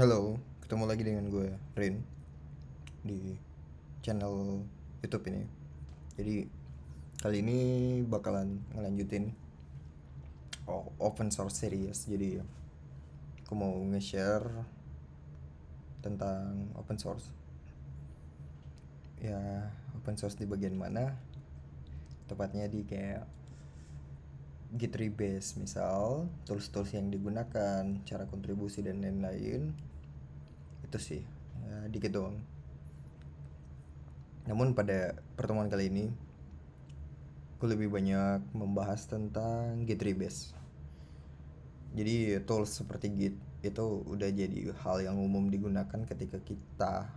Halo, ketemu lagi dengan gue, Rin, di channel YouTube ini. Jadi, kali ini bakalan ngelanjutin open source series. Jadi, aku mau nge-share tentang open source. Ya, open source di bagian mana? Tepatnya di kayak Git rebase, misal tools-tools yang digunakan, cara kontribusi dan lain-lain. Itu sih, ya, dikit doang. Namun pada pertemuan kali ini aku lebih banyak membahas tentang Git rebase. Jadi tools seperti Git itu udah jadi hal yang umum digunakan ketika kita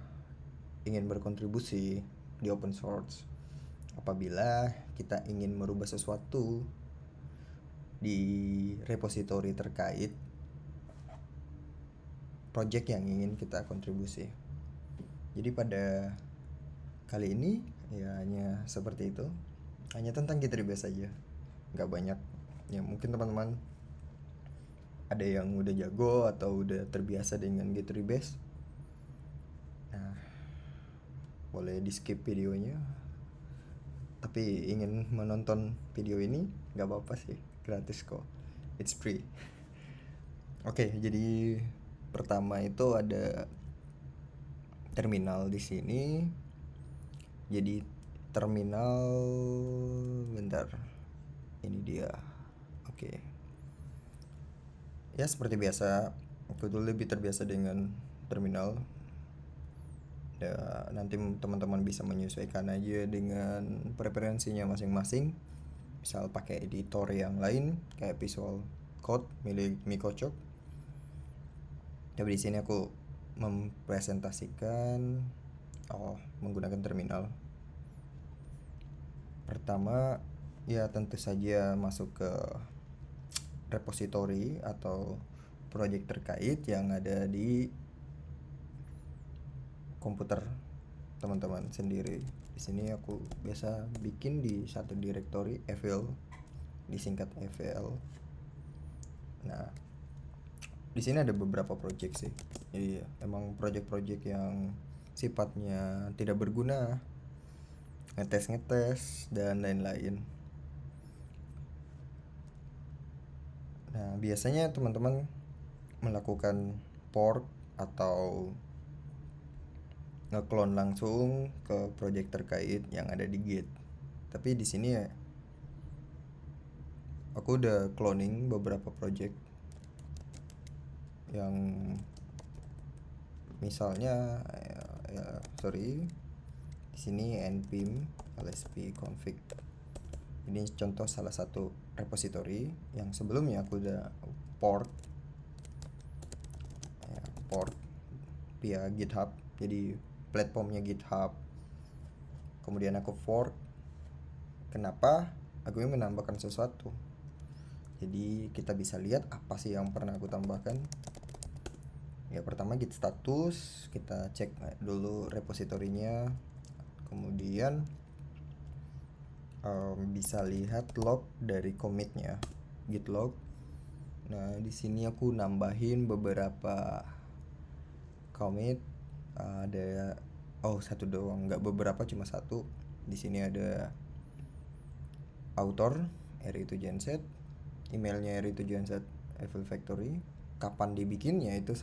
ingin berkontribusi di open source. Apabila kita ingin merubah sesuatu di repository terkait project yang ingin kita kontribusi. Jadi pada kali ini ya hanya seperti itu. Hanya tentang Git rebase saja. Nggak banyak. Ya mungkin teman-teman ada yang udah jago atau udah terbiasa dengan Git rebase. Nah, boleh di skip videonya. Tapi ingin menonton video ini nggak apa-apa sih, gratis kok. It's free. Oke, jadi pertama itu ada terminal di sini. Jadi terminal, bentar. Ini dia. Oke. Ya seperti biasa, aku tuh lebih terbiasa dengan terminal. Ya, nanti teman-teman bisa menyesuaikan aja dengan preferensinya masing-masing. Misal pakai editor yang lain kayak Visual Code milik Microsoft. Tapi di sini aku mempresentasikan menggunakan terminal. Pertama, ya tentu saja masuk ke repository atau project terkait yang ada di komputer teman-teman sendiri. Di sini aku biasa bikin di satu directory fl, disingkat fl. Nah, di sini ada beberapa project sih. Jadi emang project-project yang sifatnya tidak berguna, ngetes dan lain-lain. Nah, biasanya teman-teman melakukan port atau nge-clone langsung ke project terkait yang ada di Git. Tapi di sini ya aku udah cloning beberapa project yang misalnya di sini npm lsp config. Ini contoh salah satu repository yang sebelumnya aku udah port via GitHub. Jadi platformnya GitHub. Kemudian aku fork. Kenapa? Aku ingin menambahkan sesuatu. Jadi kita bisa lihat apa sih yang pernah aku tambahkan. Ya pertama git status, kita cek dulu repositorinya. Kemudian bisa lihat log dari commitnya, git log. Nah di sini aku nambahin beberapa commit. Ada satu doang, nggak beberapa, cuma satu. Di sini ada author R itu Genset, emailnya R itu Genset Eiffel Factory, kapan dibikinnya itu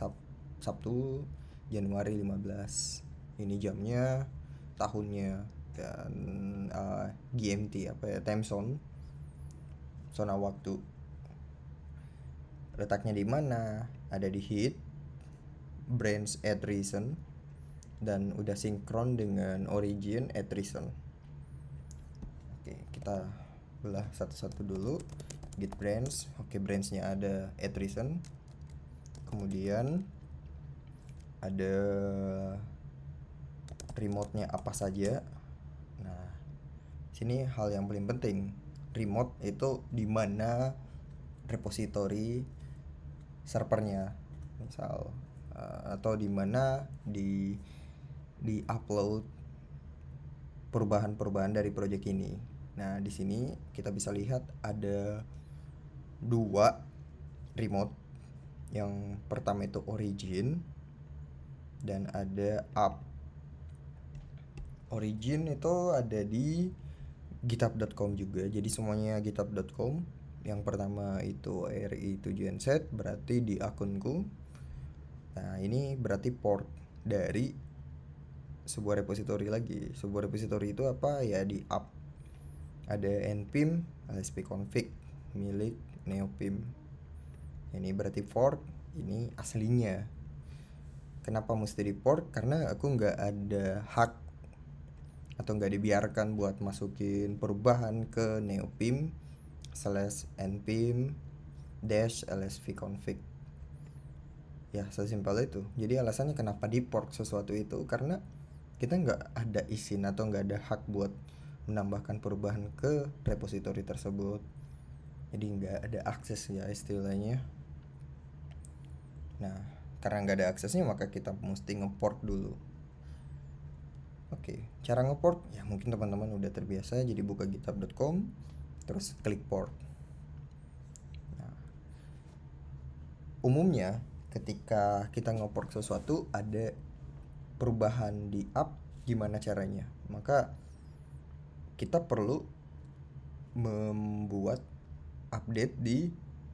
Sabtu Januari 15. Ini jamnya, tahunnya, dan GMT time zone, zona waktu. Letaknya di mana? Ada di head, branch at reason, dan udah sinkron dengan origin at reason. Oke, kita belah satu-satu dulu. Git branch, branchnya ada at reason. Kemudian ada remote-nya apa saja. Nah, sini hal yang paling penting. Remote itu di mana repository servernya, misal atau di mana di upload perubahan-perubahan dari project ini. Nah, di sini kita bisa lihat ada dua remote. Yang pertama itu origin, dan ada app. Origin itu ada di github.com juga, jadi semuanya github.com. Yang pertama itu ri7nz, berarti di akunku. Nah ini berarti port dari sebuah repository lagi. Sebuah repository itu apa ya, di app ada npm lspconfig milik neopim. Ini berarti fork, ini aslinya. Kenapa mesti di port? Karena aku nggak ada hak atau nggak dibiarkan buat masukin perubahan ke neopim /npm -lsvconfig. Ya sesimpel itu. Jadi alasannya kenapa di port sesuatu itu karena kita nggak ada izin atau nggak ada hak buat menambahkan perubahan ke repository tersebut. Jadi nggak ada akses ya istilahnya. Nah karena nggak ada aksesnya maka kita mesti ngeport dulu. Oke, cara ngeport ya mungkin teman-teman udah terbiasa, jadi buka github.com terus klik port. Nah, umumnya ketika kita ngeport sesuatu ada perubahan di app, gimana caranya? Maka kita perlu membuat update di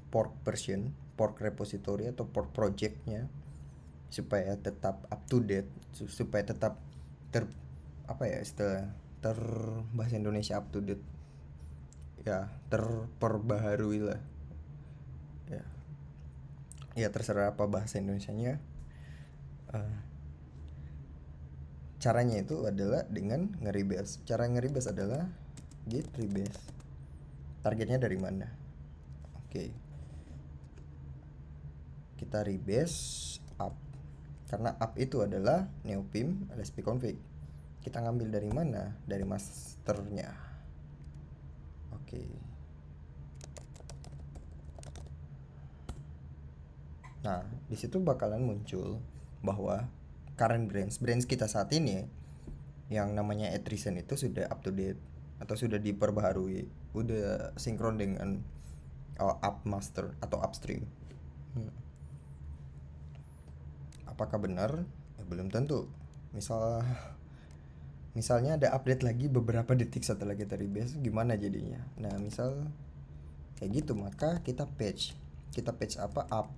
fork version, fork repository atau fork projectnya supaya tetap up to date, supaya tetap bahasa Indonesia up to date ya, terperbaharui lah ya. Ya terserah apa bahasa Indonesianya. Caranya itu adalah dengan nge-rebase. Cara nge-rebase adalah git rebase. Targetnya dari mana? Oke. Kita rebase app. Karena app itu adalah neopim lspconfig. Kita ngambil dari mana? Dari masternya. Oke. Nah, di situ bakalan muncul bahwa current branch kita saat ini yang namanya attrition itu sudah up to date atau sudah diperbaharui, udah sinkron dengan app master atau upstream. Apakah benar? Ya, belum tentu. Misalnya ada update lagi beberapa detik setelah kita rebase, gimana jadinya? Nah, misal kayak gitu, maka kita patch apa? Up.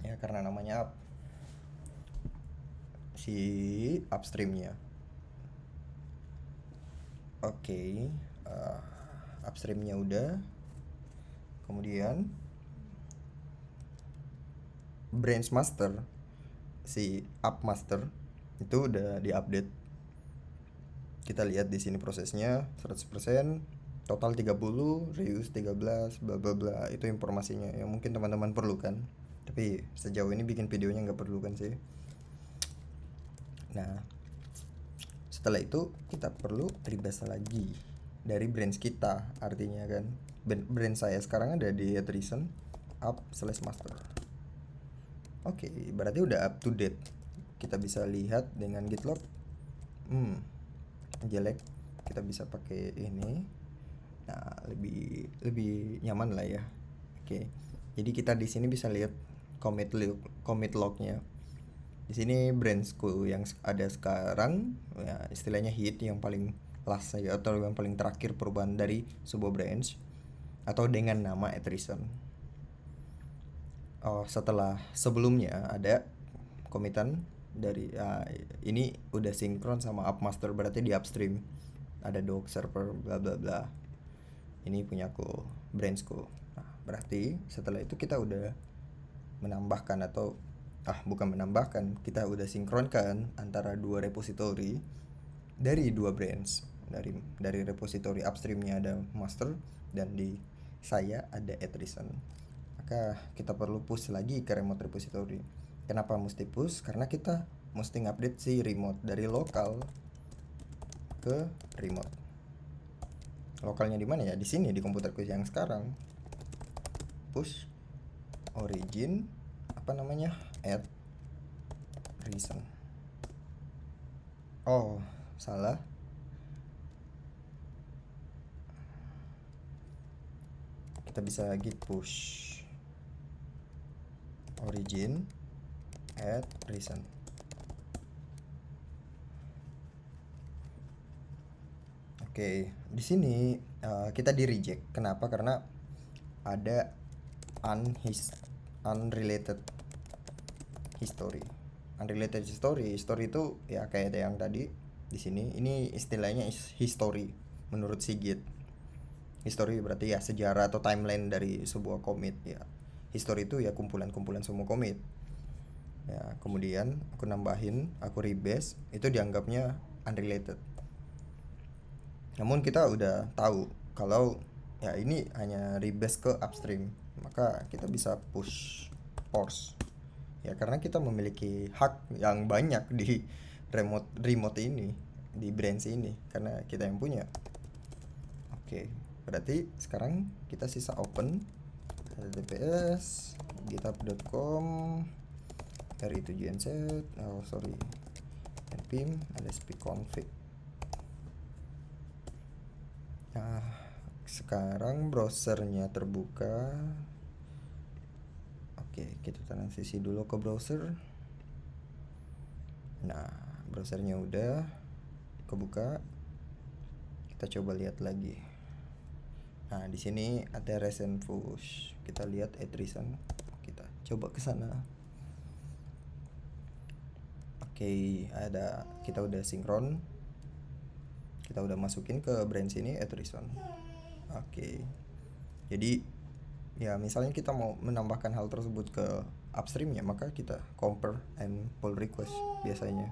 Ya karena namanya up, si upstreamnya. Oke, upstreamnya udah. Kemudian branch master, si up master itu udah diupdate. Kita lihat di sini prosesnya 100%, total 30, reuse 13, bla bla bla. Itu informasinya yang mungkin teman-teman perlukan. Tapi sejauh ini bikin videonya nggak perlu kan sih. Nah, setelah itu kita perlu rebase lagi dari branch kita, artinya kan branch saya sekarang ada di attrition up/master. Oke, berarti udah up to date. Kita bisa lihat dengan git log. Jelek, kita bisa pakai ini. Nah, lebih nyaman lah ya. Oke. Jadi kita di sini bisa lihat commit lognya. Di sini branchku yang ada sekarang ya istilahnya hit, yang paling last saja atau yang paling terakhir perubahan dari sebuah branch atau dengan nama attrition. Setelah sebelumnya ada commitan dari ini udah sinkron sama up master, berarti di upstream ada doc server bla bla bla. Ini punyaku, branchku. Nah, berarti setelah itu kita udah menambahkan atau bukan menambahkan, kita udah sinkronkan antara dua repository dari dua branch. Dari repository upstreamnya ada master dan di saya ada attrition. Maka kita perlu push lagi ke remote repository. Kenapa mesti push? Karena kita mesti ngupdate si remote dari lokal ke remote. Lokalnya di mana ya? Di sini di komputerku yang sekarang. Push origin add reason. Salah. Kita bisa git push origin add recent. Oke, di sini kita di reject. Kenapa? Karena ada unrelated history. Unrelated history itu ya kayak yang tadi di sini. Ini istilahnya history menurut Sigit. History berarti ya sejarah atau timeline dari sebuah commit ya. History itu ya kumpulan-kumpulan semua commit. Ya, kemudian aku nambahin, aku rebase, itu dianggapnya unrelated. Namun kita udah tahu kalau ya ini hanya rebase ke upstream, maka kita bisa push force. Ya karena kita memiliki hak yang banyak di remote ini, di branch ini karena kita yang punya. Oke, berarti sekarang kita sisa open https github.com ri7nz npm lsp config. Nah, sekarang browsernya terbuka. Oke, kita transisi dulu ke browser. Nah, browsernya udah kebuka. Kita coba lihat lagi. Nah, di sini ada recent push. Kita lihat add recent. Kita coba ke sana. Oke, kita udah sinkron. Kita udah masukin ke branch ini add recent. Oke. Jadi ya misalnya kita mau menambahkan hal tersebut ke upstreamnya, maka kita compare and pull request biasanya.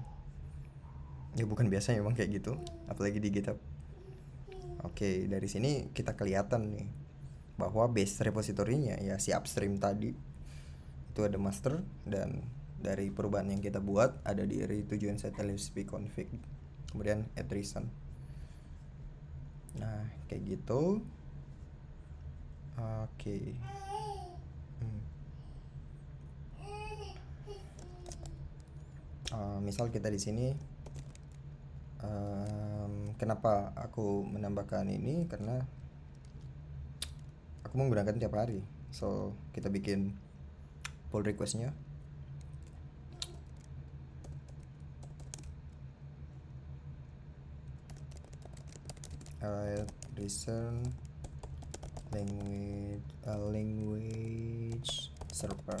Ya bukan biasanya, emang kayak gitu, apalagi di GitHub. Oke, dari sini kita kelihatan nih bahwa base repositorinya ya si upstream tadi itu ada master, dan dari perubahan yang kita buat ada di ri7nz lsp config, kemudian add recent. Nah kayak gitu. Oke. Misal kita di sini, kenapa aku menambahkan ini, karena aku menggunakan tiap hari, so kita bikin pull requestnya. Recent language server.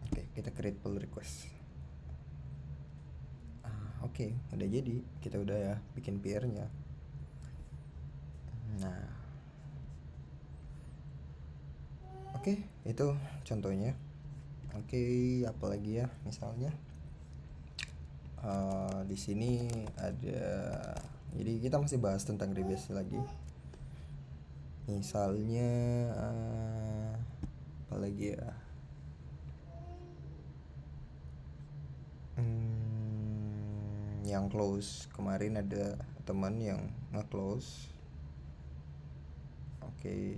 Oke, kita create pull request. Oke, udah jadi. Kita udah ya bikin PR-nya. Nah, oke, itu contohnya. Oke, apalagi ya misalnya di sini ada, jadi kita masih bahas tentang rebase lagi. Misalnya apalagi ya, yang close kemarin ada teman yang nge-close. Oke,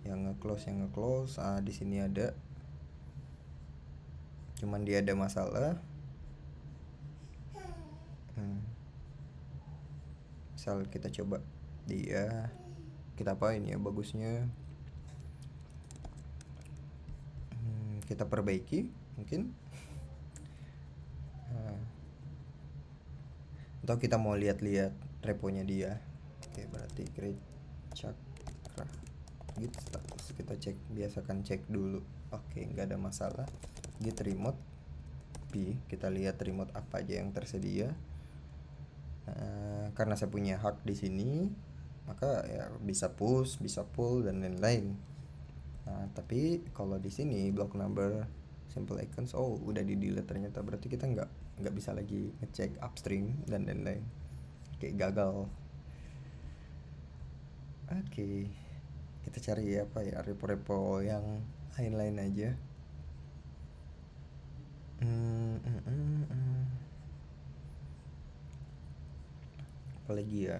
yang nge-close di sini ada, cuman dia ada masalah. Misal kita coba dia, kita apain ya bagusnya, kita perbaiki mungkin, atau kita mau lihat-lihat reponya dia. Oke, berarti create chakra git status, kita cek, biasakan cek dulu. Oke, nggak ada masalah. Git remote p, kita lihat remote apa aja yang tersedia. Karena saya punya hak di sini, maka ya bisa push, bisa pull dan lain-lain. Nah, tapi kalau di sini block number, simple icons, udah di delete ternyata, berarti kita nggak bisa lagi ngecek upstream dan lain-lain, kayak gagal. Oke, kita cari apa ya, repo-repo yang lain-lain aja. Apalagi ya,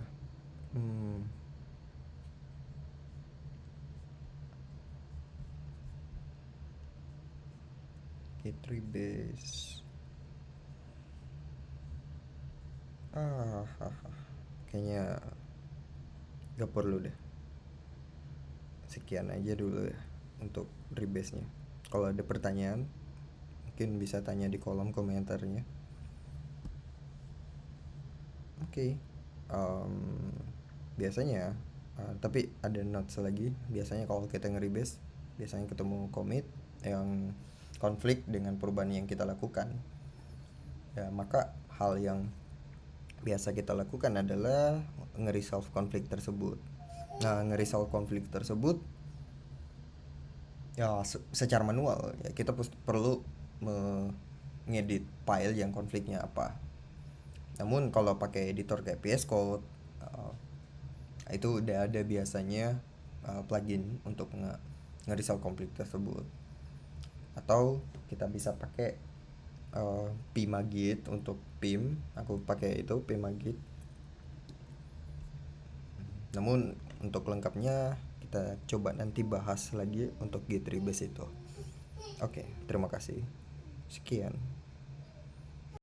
git rebase. Kayaknya gak perlu deh, sekian aja dulu ya. untuk rebase-nya. Kalau ada pertanyaan mungkin bisa tanya di kolom komentarnya. Oke. Biasanya tapi ada notes lagi, biasanya kalau kita nge-rebase biasanya ketemu commit yang konflik dengan perubahan yang kita lakukan. Ya, maka hal yang biasa kita lakukan adalah nge-resolve konflik tersebut. Nah, nge-resolve konflik tersebut ya secara manual ya, kita perlu mengedit file yang konfliknya apa. Namun kalau pakai editor kayak VS Code itu udah ada biasanya plugin untuk nge-resolve konflik tersebut. Atau kita bisa pakai Pimagit untuk Pim. Aku pakai itu Pimagit. Namun untuk lengkapnya kita coba nanti bahas lagi untuk Git rebase itu. Oke, terima kasih. Sekian.